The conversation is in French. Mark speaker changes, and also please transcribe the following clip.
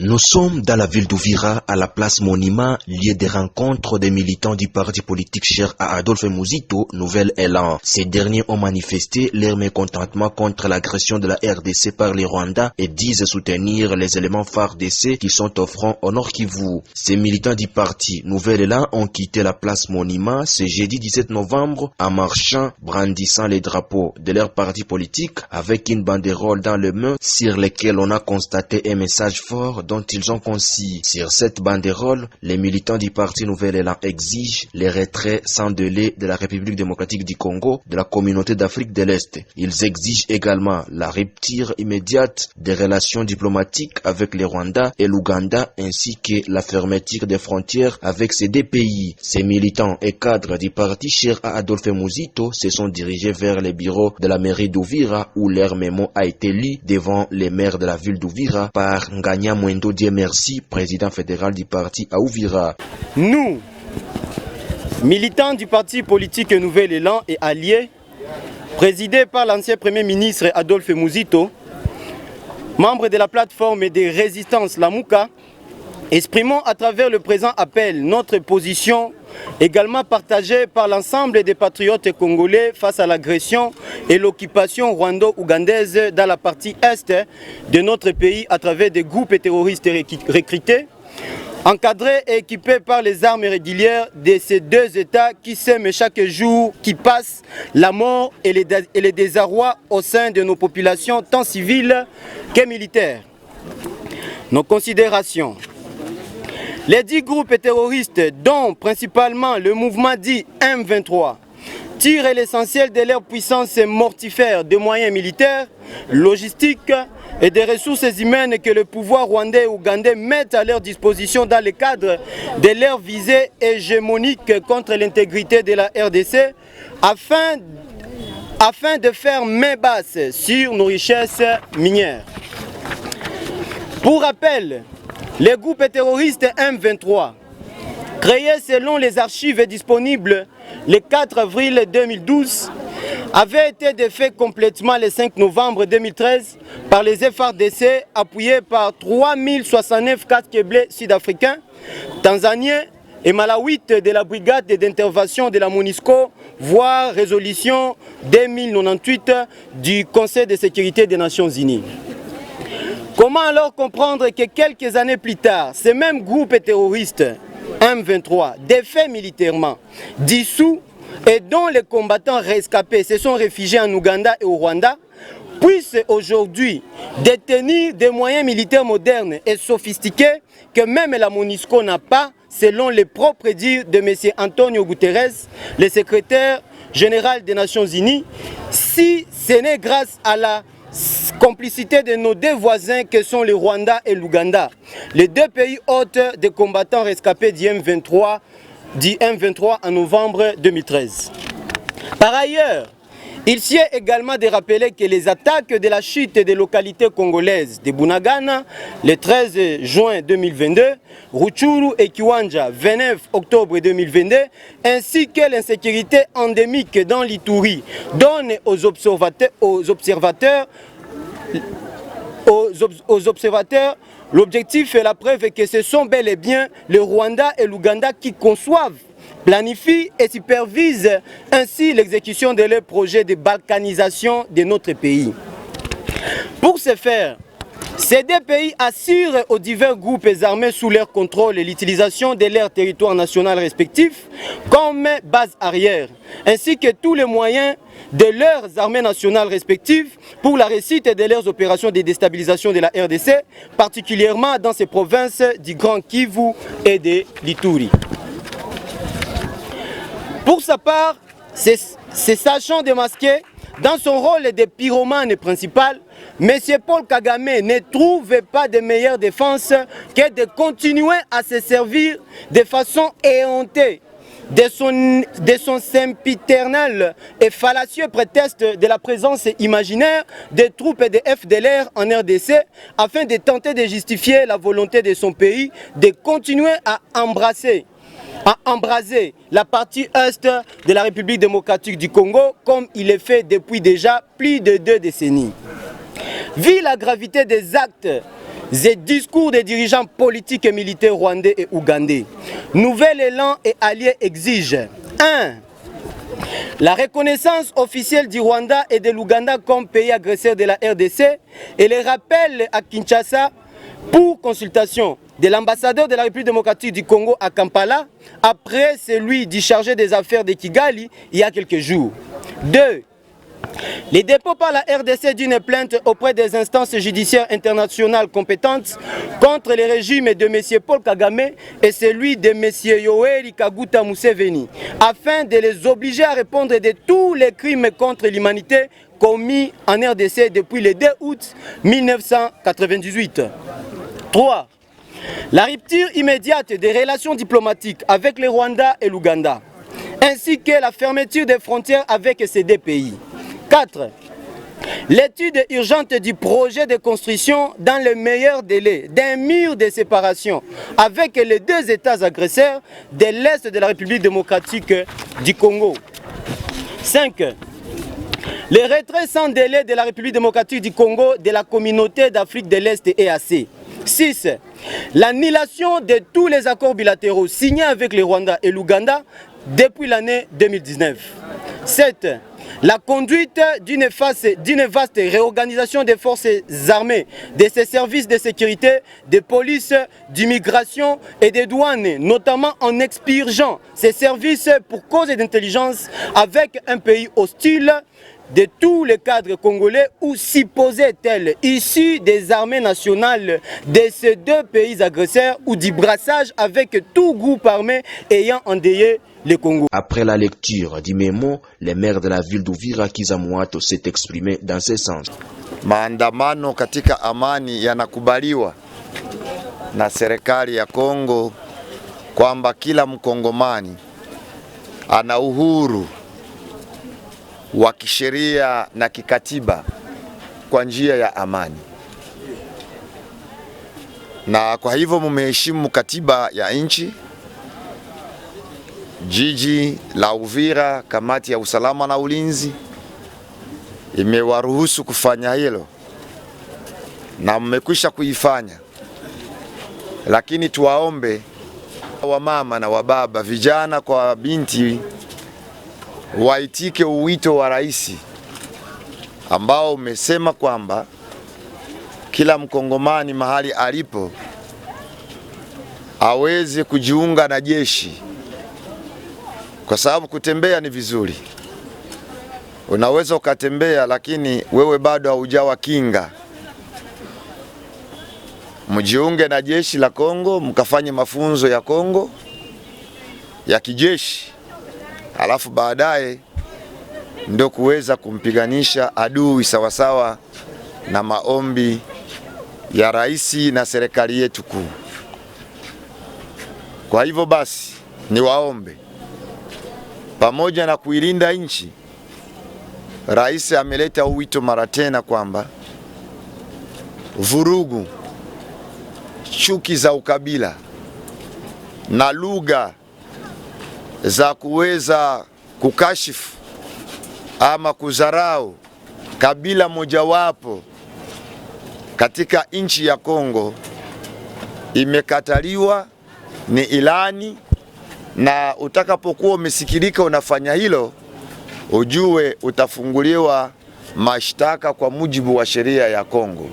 Speaker 1: Nous sommes dans la ville d'Ouvira, à la place Monument, lieu des rencontres des militants du parti politique cher à Adolphe Muzito, Nouvel Élan. Ces derniers ont manifesté leur mécontentement contre l'agression de la RDC par les Rwandais et disent soutenir les éléments FARDC qui sont au front au Nord Kivu. Ces militants du parti Nouvel Élan ont quitté la place Monument ce jeudi 17 novembre en marchant, brandissant les drapeaux de leur parti politique avec une banderole dans les mains sur lesquelles on a constaté un message fort dont ils ont concis. Sur cette banderole, les militants du parti Nouvel Élan exigent les retraits sans délai de la République démocratique du Congo, de la communauté d'Afrique de l'Est. Ils exigent également la rupture immédiate des relations diplomatiques avec les Rwandais et l'Ouganda ainsi que la fermeture des frontières avec ces deux pays. Ces militants et cadres du parti cher à Adolphe Muzito se sont dirigés vers les bureaux de la mairie d'Ouvira où leur mémo a été lu devant les maires de la ville d'Ouvira par Nganya Mwendo Dieu merci, président fédéral du parti à Ouvira.
Speaker 2: Nous, militants du parti politique Nouvel Élan et alliés, présidés par l'ancien Premier ministre Adolphe Muzito, membres de la plateforme des résistances Lamouka, exprimons à travers le présent appel notre position également partagée par l'ensemble des patriotes congolais face à l'agression et l'occupation rwando-ougandaise dans la partie est de notre pays à travers des groupes terroristes recrutés, encadrés et équipés par les armes régulières de ces deux États qui sèment chaque jour qui passe la mort et les désarrois au sein de nos populations tant civiles que militaires. Nos considérations. Les 10 groupes terroristes, dont principalement le mouvement dit M23, tirent l'essentiel de leur puissance mortifère de moyens militaires, logistiques et des ressources humaines que le pouvoir rwandais et ougandais mettent à leur disposition dans le cadre de leur visée hégémonique contre l'intégrité de la RDC afin de faire main basse sur nos richesses minières. Pour rappel, les groupes terroristes M23, créés selon les archives disponibles le 4 avril 2012, avaient été défaits complètement le 5 novembre 2013 par les FARDC appuyés par 3069 casques sud-africains, tanzaniens et malawites de la brigade d'intervention de la MONUSCO, voire résolution 2098 du Conseil de sécurité des Nations Unies. Comment alors comprendre que quelques années plus tard, ces mêmes groupes terroristes M23, défaits militairement, dissous et dont les combattants rescapés se sont réfugiés en Ouganda et au Rwanda, puissent aujourd'hui détenir des moyens militaires modernes et sophistiqués que même la MONUSCO n'a pas, selon les propres dires de M. Antonio Guterres, le secrétaire général des Nations Unies, si ce n'est grâce à la complicité de nos deux voisins que sont le Rwanda et l'Ouganda, les deux pays hôtes des combattants rescapés du M23 en novembre 2013. Par ailleurs, il s'y est également de rappeler que les attaques de la chute des localités congolaises de Bunagana le 13 juin 2022, Rutshuru et Kiwanja 29 octobre 2022, ainsi que l'insécurité endémique dans l'Ituri donnent aux observateurs l'objectif et la preuve que ce sont bel et bien le Rwanda et l'Ouganda qui conçoivent, planifient et supervisent ainsi l'exécution de leurs projets de balkanisation de notre pays. Pour ce faire, ces deux pays assurent aux divers groupes armés sous leur contrôle l'utilisation de leurs territoires nationaux respectifs comme base arrière, ainsi que tous les moyens de leurs armées nationales respectives pour la réussite de leurs opérations de déstabilisation de la RDC, particulièrement dans ces provinces du Grand Kivu et de l'Ituri. Pour sa part, ces sachants démasqués, dans son rôle de pyromane principal, M. Paul Kagame ne trouve pas de meilleure défense que de continuer à se servir de façon éhontée de son sempiternel et fallacieux prétexte de la présence imaginaire des troupes de FDLR en RDC afin de tenter de justifier la volonté de son pays de continuer à embraser la partie est de la République démocratique du Congo comme il est fait depuis déjà plus de 2 décennies. Vu la gravité des actes des discours des dirigeants politiques et militaires rwandais et ougandais. Nouvel élan et alliés exigent 1. La reconnaissance officielle du Rwanda et de l'Ouganda comme pays agresseur de la RDC et les rappels à Kinshasa pour consultation de l'ambassadeur de la République démocratique du Congo à Kampala après celui du chargé des affaires de Kigali il y a quelques jours. 2. Les dépôts par la RDC d'une plainte auprès des instances judiciaires internationales compétentes contre les régimes de M. Paul Kagame et celui de M. Yoweri Kaguta Museveni, afin de les obliger à répondre de tous les crimes contre l'humanité commis en RDC depuis le 2 août 1998. 3. La rupture immédiate des relations diplomatiques avec le Rwanda et l'Ouganda, ainsi que la fermeture des frontières avec ces deux pays. 4. L'étude urgente du projet de construction dans le meilleur délai d'un mur de séparation avec les deux États agresseurs de l'Est de la République démocratique du Congo. 5. Le retrait sans délai de la République démocratique du Congo de la communauté d'Afrique de l'Est EAC. 6. L'annulation de tous les accords bilatéraux signés avec le Rwanda et l'Ouganda depuis l'année 2019. 7. La conduite d'une vaste réorganisation des forces armées, de ses services de sécurité, de police, d'immigration et des douanes, notamment en expurgeant ces services pour cause d'intelligence avec un pays hostile de tous les cadres congolais ou supposés-elles issus des armées nationales de ces deux pays agresseurs ou du brassage avec tout groupe armé ayant endeuillé le Congo.
Speaker 1: Après la lecture du mémo, le maire de la ville d'Uvira Kizza Moato s'est exprimé dans ce sens.
Speaker 3: Maandamano katika amani yanakubaliwa na serikali ya Kongo kwamba kila mkongomani ana uhuru wa kisheria na kikatiba kwa njia ya amani. Na kwa hivyo mumeheshimu katiba ya nchi. Jiji la Uvira, kamati ya usalama na ulinzi imewaruhusu kufanya hilo na mmekwisha kuifanya. Lakini tuwaombe wamama na wababa, vijana kwa binti, waitike uwito wa rais ambao umesema kwamba kila mkongomani mahali alipo aweze kujiunga na jeshi, kwa sababu kutembea ni vizuri. Unaweza ukatembea lakini wewe bado haujawa kinga. Mjiunge na jeshi la Kongo, mkafanye mafunzo ya Kongo ya kijeshi, alafu baadaye ndio kuweza kumpiganisha adui sawasawa na maombi ya rais na serikali yetu kuu. Kwa hivyo basi niwaombe, pamoja na kuilinda nchi, rais ameleta wito mara tena kwamba vurugu, chuki za ukabila na lugha za kuweza kukashifu ama kudharau kabila mojawapo katika nchi ya Kongo imekataliwa, ni ilani, na utakapokuwa umesikilika unafanya hilo, ujue utafunguliwa mashtaka kwa mujibu wa sheria ya Kongo.